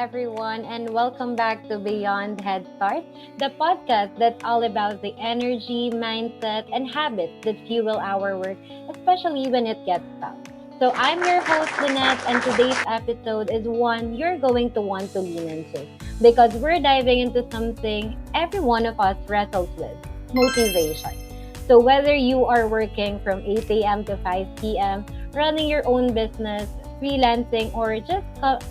everyone, and welcome back to Beyond Head Start, the podcast that's all about the energy, mindset, and habits that fuel our work, especially when it gets tough. So, I'm your host, Lynette, and today's episode is one you're going to want to lean into because we're diving into something every one of us wrestles with motivation. So, whether you are working from 8 a.m. to 5 p.m., running your own business, freelancing, or just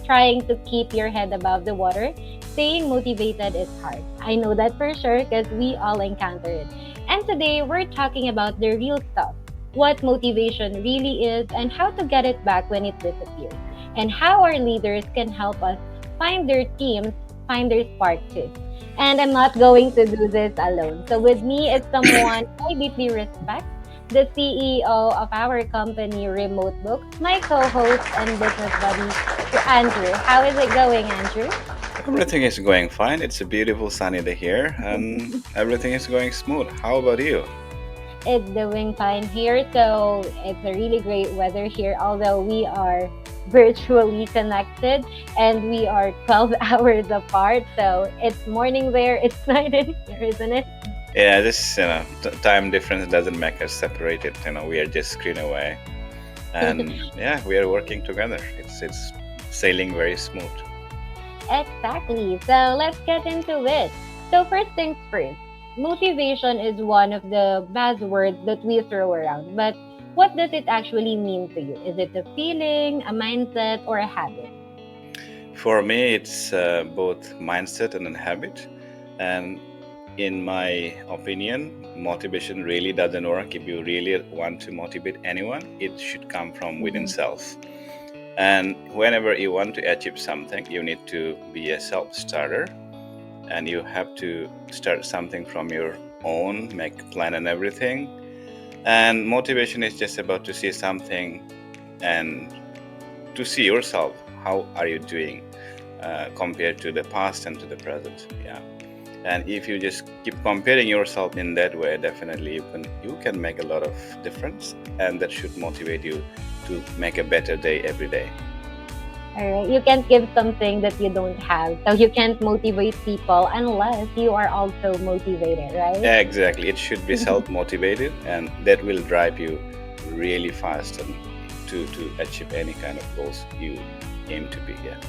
trying to keep your head above the water, staying motivated is hard. I know that for sure because we all encounter it. And today we're talking about the real stuff, what motivation really is, and how to get it back when it disappears, and how our leaders can help us find their teams, find their spark too. And I'm not going to do this alone. So with me is someone I deeply respect, the CEO of our company, Remote Books, my co-host and business buddy, Andrew. How is it going, Andrew? Everything is going fine. It's a beautiful sunny day here, and everything is going smooth. How about you? It's doing fine here. So it's a really great weather here, although we are virtually connected and we are 12 hours apart. So it's morning there, it's night in here, isn't it? Yeah, this time difference doesn't make us separated. We are just screen away, and yeah, we are working together. It's sailing very smooth. Exactly. So let's get into it. So, first things first, motivation is one of the buzzwords that we throw around. But what does it actually mean to you? Is it a feeling, a mindset, or a habit? For me, it's both mindset and a habit, and in my opinion, motivation really doesn't work. If you really want to motivate anyone, it should come from within Mhm. self. And whenever you want to achieve something, you need to be a self starter, and you have to start something from your own, make a plan and everything. And motivation is just about to see something and to see yourself. How are you doing compared to the past and to the present? Yeah. And if you just keep comparing yourself in that way, definitely you can make a lot of difference, and that should motivate you to make a better day every day. All right. You can't give something that you don't have. So, you can't motivate people unless you are also motivated, right? Exactly, it should be self motivated, and that will drive you really fast and to achieve any kind of goals you aim to be. Yeah.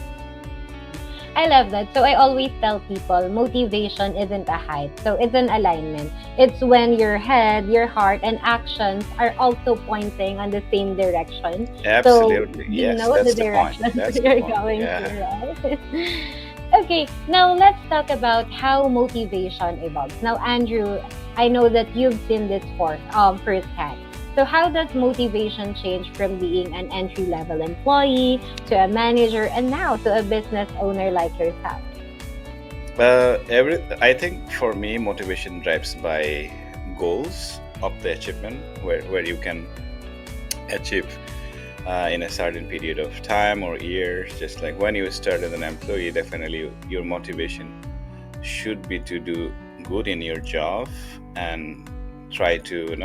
I love that. So I always tell people motivation isn't a hype. So it's an alignment. It's when your head, your heart, and actions are also pointing on the same direction. So Absolutely, you yes, know the that's the point. direction That's the you're point. going to, Yeah. right? Okay, now let's talk about how motivation evolves. Now, Andrew, I know that you've seen this firsthand. So, how does motivation change from being an entry level employee to a manager and now to a business owner like yourself? I think for me, motivation drives by goals of the achievement, where you can achieve in a certain period of time or years. Just like when you start as an employee, definitely your motivation should be to do good in your job and try to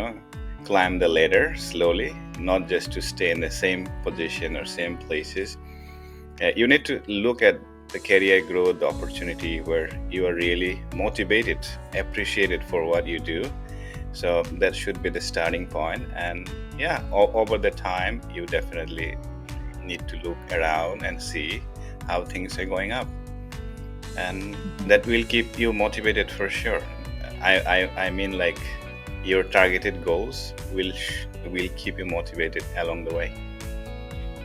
climb the ladder slowly, not just to stay in the same position or same places. You need to look at the career growth, the opportunity where you are really motivated, appreciated for what you do. So that should be the starting point. And yeah, over the time, you definitely need to look around and see how things are going up, and that will keep you motivated for sure. I mean, like, your targeted goals will keep you motivated along the way.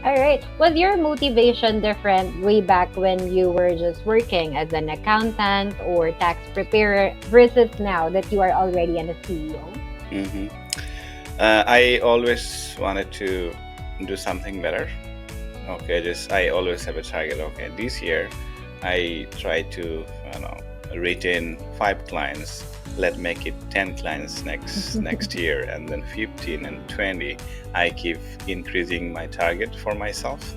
All right. Was your motivation different way back when you were just working as an accountant or tax preparer versus now that you are already a CEO? hmm I always wanted to do something better. Okay, just I always have a target. Okay, this year I try to, retain 5 clients. Let make it 10 clients next year, and then 15 and 20. I keep increasing my target for myself.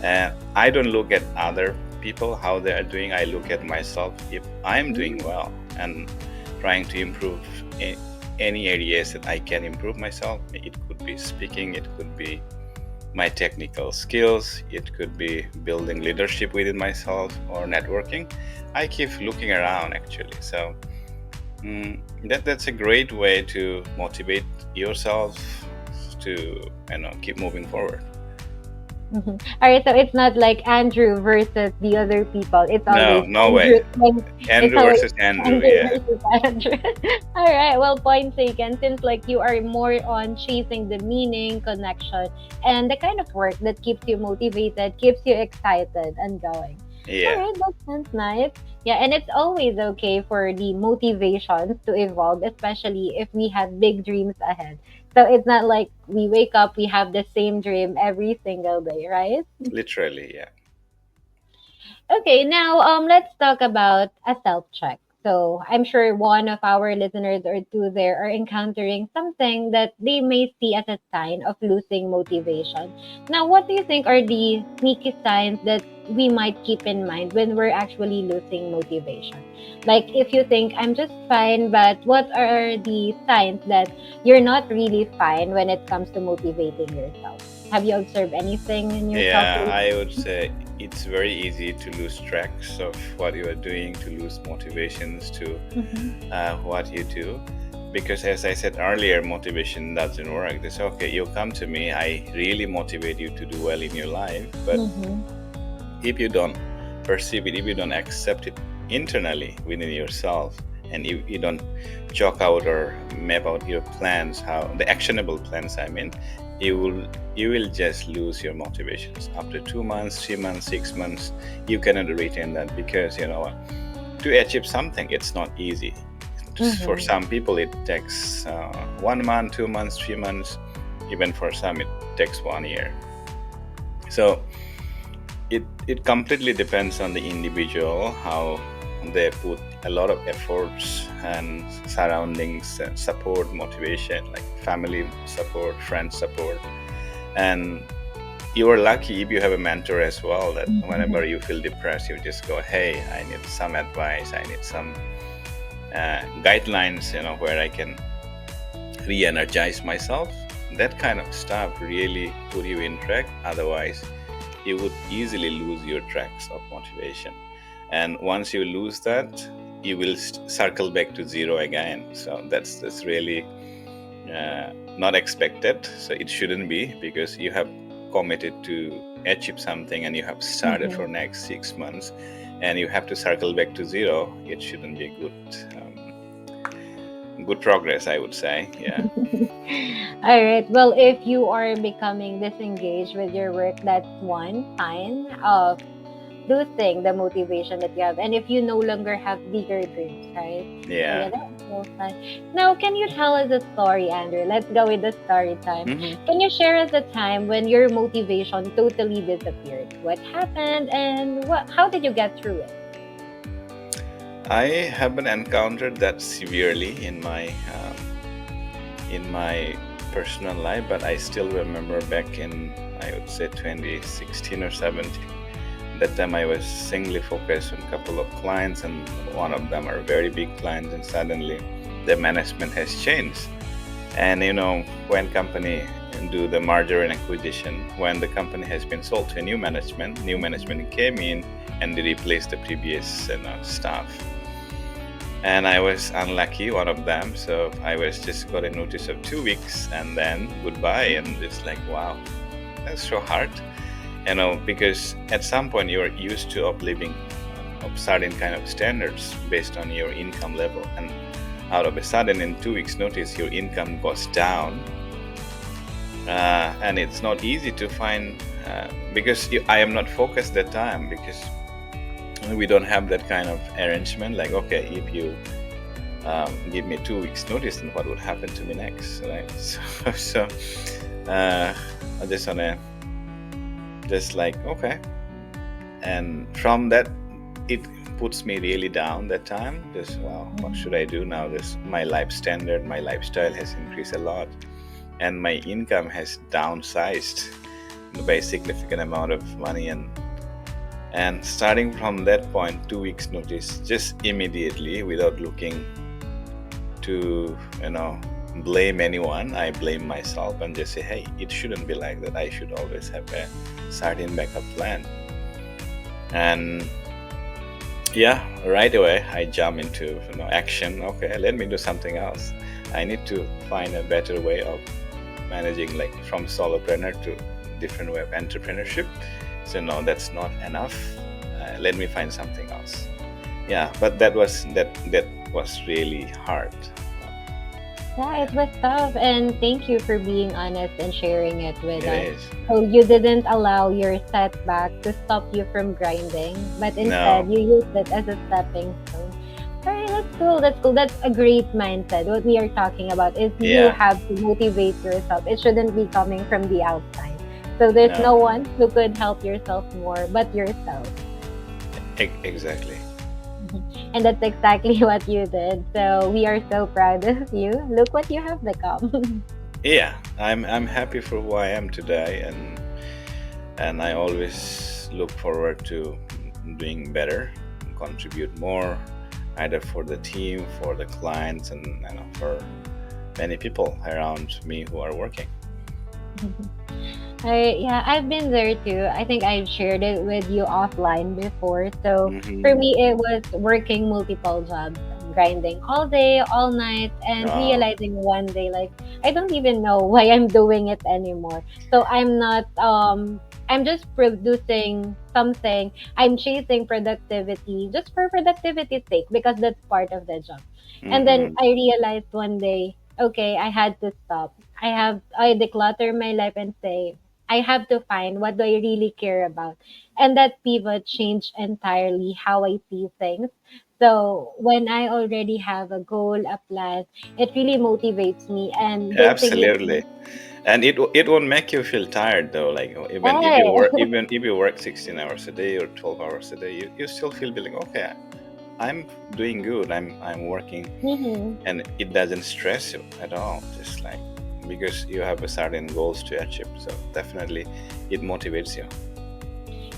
I don't look at other people how they are doing. I look at myself. If I'm doing Mm. well and trying to improve any areas that I can improve myself, it could be speaking, it could be my technical skills, it could be building leadership within myself or networking. I keep looking around actually. So that's a great way to motivate yourself to keep moving forward. Mhm. All right, so it's not like Andrew versus the other people. It's No, always no Andrew. way. It's Andrew always versus Andrew, Andrew yeah. versus Andrew. All right, well, point taken. Seems like you are more on chasing the meaning, connection, and the kind of work that keeps you motivated, keeps you excited and going. All Yeah, right, that sounds nice. Yeah, and it's always okay for the motivations to evolve, especially if we have big dreams ahead. So it's not like we wake up, we have the same dream every single day, right? literally, yeah. Okay, now let's talk about a self check. So I'm sure one of our listeners or two there are encountering something that they may see as a sign of losing motivation. Now, what do you think are the sneaky signs that we might keep in mind when we're actually losing motivation? Like if you think I'm just fine, but what are the signs that you're not really fine when it comes to motivating yourself? Have you observed anything in yourself Yeah, lately? I would say it's very easy to lose tracks of what you are doing, to lose motivations to Mhm. what you do. Because as I said earlier, motivation doesn't work. It's okay, you come to me, I really motivate you to do well in your life. But Mhm. if you don't perceive it, if you don't accept it internally within yourself, and if you don't chalk out or map out your plans, how the actionable plans, I mean, you will you will just lose your motivations after 2 months, 3 months, 6 months. You cannot retain that because to achieve something, it's not easy. For Mhm. some people it takes 1 month, 2 months, 3 months. Even for some it takes 1 year. So it completely depends on the individual, how they put a lot of efforts and surroundings and support, motivation, like family support, friend support. And you are lucky if you have a mentor as well, that whenever Mhm. you feel depressed, you just go, hey, I need some advice, I need some guidelines, where I can re-energize myself. That kind of stuff really put you in track. Otherwise you would easily lose your tracks of motivation. And once you lose that, you will circle back to zero again. So that's really not expected. So it shouldn't be, because you have committed to achieve something and you have started for Mhm. next 6 months, and you have to circle back to zero. It shouldn't be good progress, I would say. Yeah. All right. Well, if you are becoming disengaged with your work, that's one sign of losing the motivation that you have. And if you no longer have bigger dreams, right? So Yeah. yeah, that's so fun. Now, can you tell us a story, Andrew? Let's go with the story time. hmm Can you share us a time when your motivation totally disappeared? What happened and how did you get through it? I haven't encountered that severely in my personal life, but I still remember back in, I would say, 2016 or 17. That time I was singly focused on a couple of clients, and one of them are very big clients, and suddenly the management has changed. And when company do the merger and acquisition, when the company has been sold to a new management came in and they replaced the previous staff. And I was unlucky, one of them. So I was just got a notice of 2 weeks and then goodbye. And it's like, wow, that's so hard, because at some point you're used to of living of certain kind of standards based on your income level, and out of a sudden in 2 weeks notice your income goes down. And it's not easy to find, because I am not focused that time, because we don't have that kind of arrangement, like, okay, if you give me 2 weeks notice, then what would happen to me next, right? So I just wanna just like, okay. And from that, it puts me really down that time. Just, wow, what should I do now? This my life standard, my lifestyle has increased a lot, and my income has downsized by a significant amount of money. And starting from that point, 2 weeks notice, just immediately, without looking to blame anyone. I blame myself and just say, hey, it shouldn't be like that. I should always have a certain backup plan. And yeah, right away I jump into action. Okay, let me do something else. I need to find a better way of managing, like from solopreneur to different way of entrepreneurship. So no, that's not enough. Let me find something else. Yeah, but that was really hard. Yeah, it was tough. And thank you for being honest and sharing it with It us. is. So you didn't allow your setback to stop you from grinding, but instead No. you used it as a stepping stone. All right, that's cool. That's cool. That's a great mindset. What we are talking about is you Yeah. have to motivate yourself. It shouldn't be coming from the outside. So there's No. no one who could help yourself more but yourself. Exactly. And that's exactly what you did. So we are so proud of you. Look what you have become. Yeah, I'm happy for who I am today, and I always look forward to doing better, contribute more, either for the team, for the clients, and for many people around me who are working. Yeah, I've been there too. I think I've shared it with you offline before. So for Mm-hmm. me, it was working multiple jobs, grinding all day, all night, and Oh, realizing one day, like, I don't even know why I'm doing it anymore. So I'm not, I'm just producing something. I'm chasing productivity just for productivity's sake because that's part of the job. And then mm-hmm. I realized one day, okay, I had to stop. I declutter my life and say, I have to find what do I really care about. And that pivot changed entirely how I see things. So when I already have a goal, a plan, it really motivates me. And don't think it. Absolutely. And it won't make you feel tired though. Like even if you Hey. work even if you work 16 hours a day or 12 hours a day, you still feel like, okay, I'm doing good. I'm working, Mhm. and it doesn't stress you at all. Just like because you have a certain goals to achieve, so definitely it motivates you.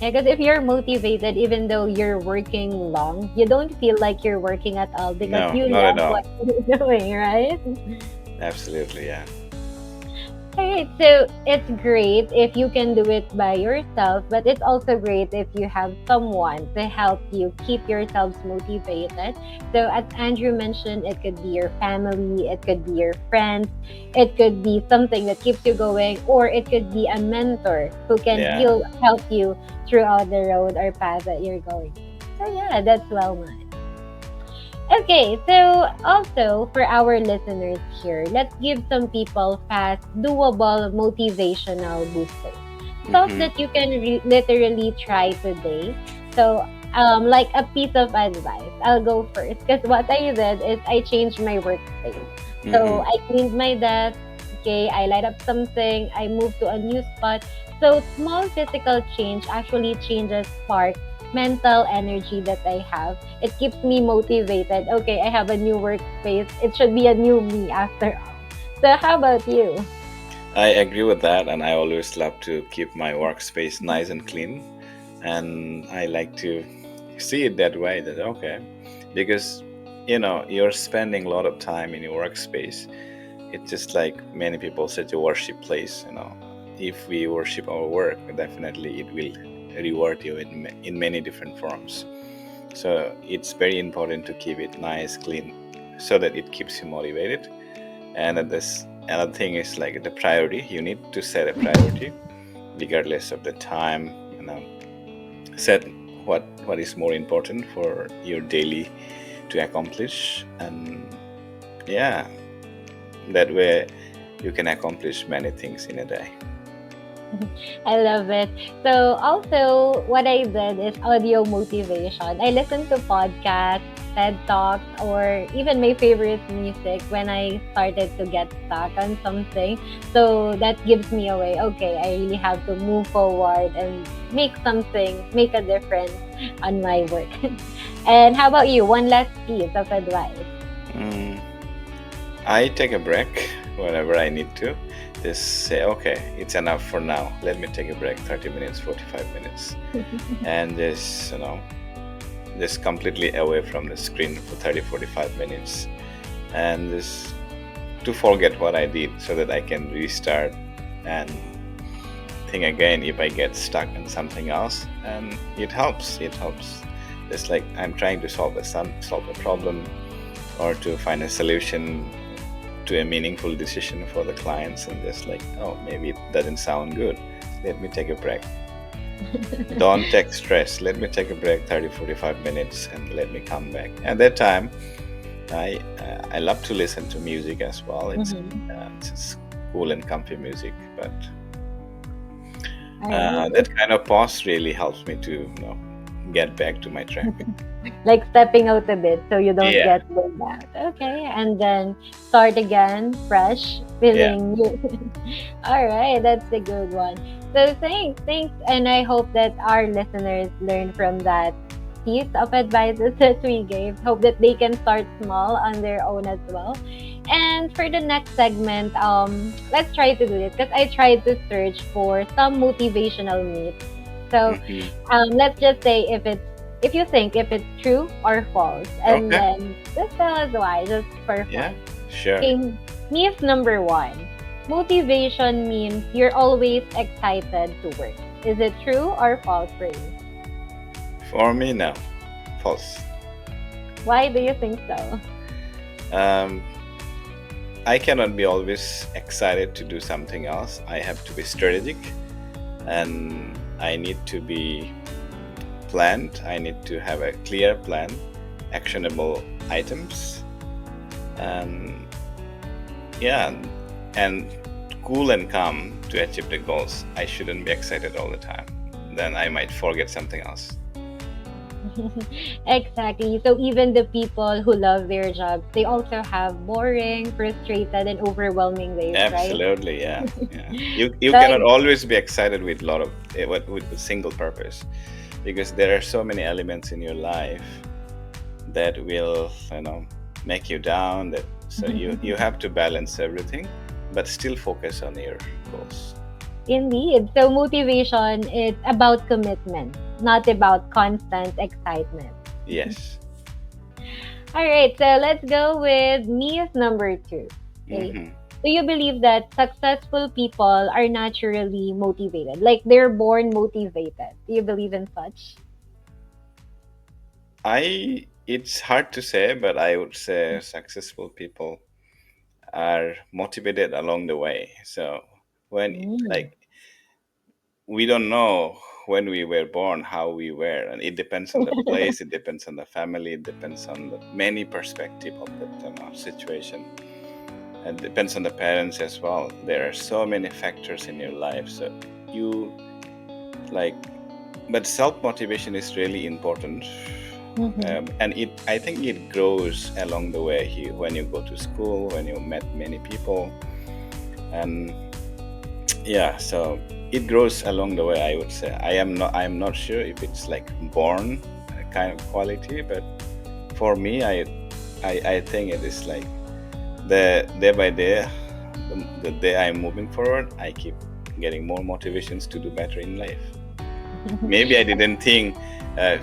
Yeah, because if you're motivated, even though you're working long, you don't feel like you're working at all because No, you not at love all. what you're doing, right? Absolutely, yeah. Alright, so it's great if you can do it by yourself, but it's also great if you have someone to help you keep yourselves motivated. So, as Andrew mentioned, it could be your family, it could be your friends, it could be something that keeps you going, or it could be a mentor who can Yeah. help you throughout the road or path that you're going. So, yeah, that's well nice. Okay, so also for our listeners here, let's give some people fast, doable, motivational boosters. Stuff Mm-hmm. that you can literally try today. So, like a piece of advice, I'll go first because what I did is I changed my workspace. So Mm-hmm. I cleaned my desk. Okay, I light up something. I moved to a new spot. So small physical change actually changes spark mental energy that I have. It keeps me motivated. Okay, I have a new workspace. It should be a new me after all. So how about you? I agree with that, and I always love to keep my workspace nice and clean, and I like to see it that way. That okay, because you're spending a lot of time in your workspace. It's just like many people said, a worship place. If we worship our work, definitely it will reward you in many different forms. So it's very important to keep it nice, clean, so that it keeps you motivated. And this another thing is like the priority. You need to set a priority, regardless of the time. Set what is more important for your daily to accomplish, and yeah, that way you can accomplish many things in a day. I love it. So also what I did is audio motivation. I listen to podcasts, TED Talks, or even my favorite music when I started to get stuck on something. So that gives me a way, okay, I really have to move forward and make a difference on my work. And how about you? One last piece of advice. Mm, I take a break whenever I need to. Just say, okay, it's enough for now. Let me take a break, 30 minutes, 45 minutes, and just completely away from the screen for 30, 45 minutes, and just to forget what I did so that I can restart and think again if I get stuck in something else. And it helps. It helps. It's like I'm trying to solve a problem or to find a solution to a meaningful decision for the clients, and just like, oh, maybe it doesn't sound good. Let me take a break. Don't take stress. Let me take a break 30, 45 minutes and let me come back. At that time, I love to listen to music as well. Mm-hmm. It's just cool and comfy music, but All right. that kind of pause really helps me to get back to my track. Like stepping out a bit so you don't Yeah, get burned out. Okay. And then start again, fresh, yeah. feeling new. All right. That's a good one. So thanks. Thanks. And I hope that our listeners learn from that piece of advices that we gave. Hope that they can start small on their own as well. And for the next segment, let's try to do this because I tried to search for some motivational myths. So, Hmm. let's just say if you think if it's true or false, and Okay. then just tell us why, just for Yeah, fun. sure. Okay, myth number one: motivation means you're always excited to work. Is it true or false for you? For me, no. False. Why do you think so? Um, I cannot be always excited to do something else. I have to be strategic, and I need to be planned. I need to have a clear plan, actionable items, and yeah, and cool and calm to achieve the goals. I shouldn't be excited all the time. Then I might forget something else. Exactly. So even the people who love their jobs, they also have boring, frustrated, and overwhelming days, right? Absolutely, yeah, yeah. You So cannot always be excited with a lot of with a single purpose, because there are so many elements in your life that will make you down. That so you have to balance everything, but still focus on your goals. indeed. So motivation is about commitment, not about constant excitement. Yes. All right, so let's go with myth number two. Okay. Hmm. Do you believe that successful people are naturally motivated? Like they're born motivated? Do you believe in such? I It's hard to say, but I would say successful people are motivated along the way. So when Mm. like we don't know when we were born how we were, and it depends on the place, it depends on the family, it depends on the many perspective of that situation, and depends on the parents as well. There are so many factors in your life, so you like but self motivation is really important. Mm-hmm. And I think it grows along the way. When you go to school, when you met many people, and yeah, so it grows along the way. I would say I'm not sure if it's like born kind of quality, but for me, I think it is like the day by day, the day I'm moving forward, I keep getting more motivations to do better in life. Maybe I didn't think uh,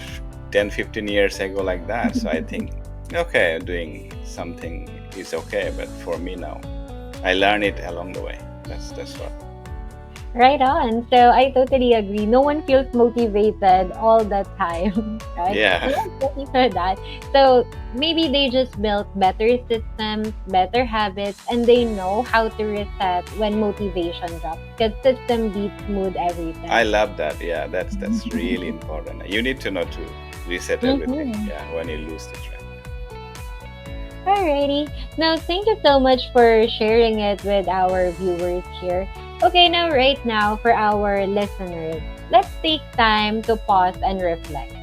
10 15 years ago like that, so I think okay, doing something is okay, but for me now, I learn it along the way. That's what. Right on. So I totally agree. No one feels motivated all the time, right? Yeah. We are ready for that. So maybe they just built better systems, better habits, and they know how to reset when motivation drops. Because system beats mood every I time. love that. Yeah, that's really important. You need to know to reset everything. Mm-hmm. Yeah, when you lose the track. Alrighty. Now, thank you so much for sharing it with our viewers here. Okay, now, right now, for our listeners, let's take time to pause and reflect.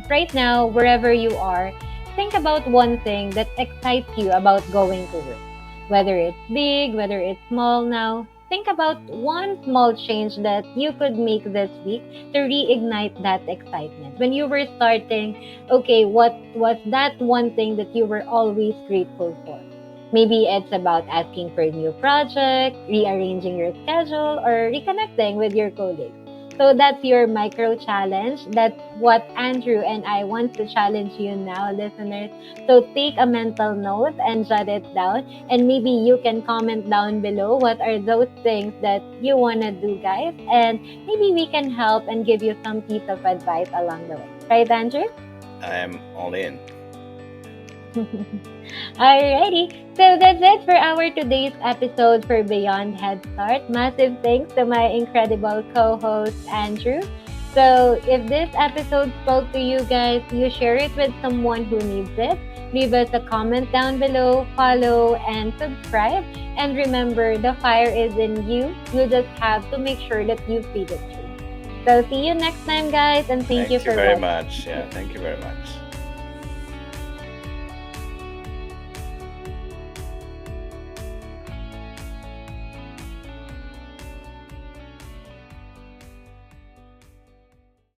Right now, wherever you are, think about one thing that excites you about going to work. Whether it's big, whether it's small now, think about one small change that you could make this week to reignite that excitement. When you were starting, okay, what was that one thing that you were always grateful for? Maybe it's about asking for a new project, rearranging your schedule, or reconnecting with your colleagues. So that's your micro challenge. That's what Andrew and I want to challenge you now, listeners. So take a mental note and jot it down. And maybe you can comment down below what are those things that you want to do, guys. And maybe we can help and give you some piece of advice along the way. Right, Andrew? I am all in. Alrighty. So that's it for our today's episode for Beyond Head Start. Massive thanks to my incredible co-host Andrew. So if this episode spoke to you guys, you share it with someone who needs it. Leave us a comment down below, follow, and subscribe. And remember, the fire is in you. You just have to make sure that you feed it through. So see you next time, guys, and thank you Thank you for very watching. much. Yeah, thank you very much.